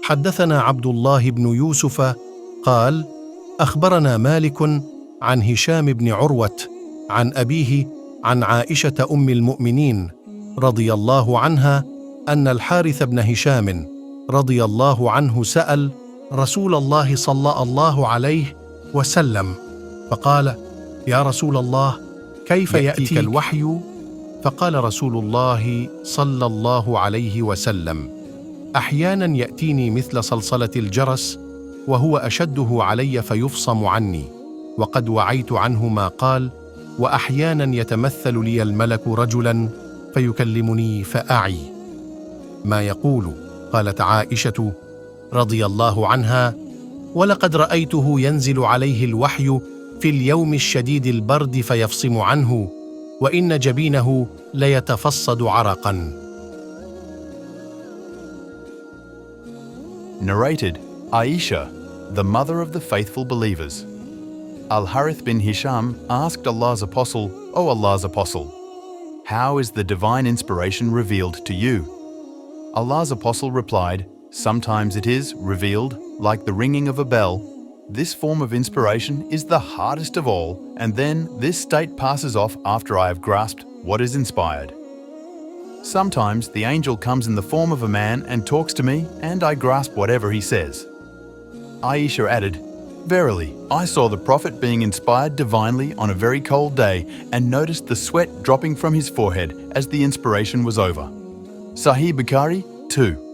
حدثنا عبد الله بن يوسف قال: أخبرنا مالك عن هشام بن عروة عن أبيه عن عائشة أم المؤمنين رضي الله عنها أن الحارث بن هشام رضي الله عنه سأل رسول الله صلى الله عليه وسلم فقال: يا رسول الله، كيف يأتيك الوحي؟ فقال رسول الله صلى الله عليه وسلم: أحيانا يأتيني مثل صلصلة الجرس وهو أشده علي فيفصم عني، وقد وعيت عنه ما قال، وأحيانا يتمثل لي الملك رجلا فيكلمني فأعي ما يقول. قالت عائشة رضي الله عنها: ولقد رأيته ينزل عليه الوحي في اليوم الشديد البرد فيفصم عنه، وإن جبينه ليتفصد عرقا. Narrated Aisha, the mother of the faithful believers. Al-Harith bin Hisham asked Allah's Apostle, O Allah's Apostle, how is the divine inspiration revealed to you? Allah's Apostle replied, sometimes it is revealed like the ringing of a bell. This form of inspiration is the hardest of all, and then this state passes off after I have grasped what is inspired. Sometimes the angel comes in the form of a man and talks to me, and I grasp whatever he says. Aisha added, verily, I saw the Prophet being inspired divinely on a very cold day and noticed the sweat dropping from his forehead as the inspiration was over. Sahih Bukhari 2.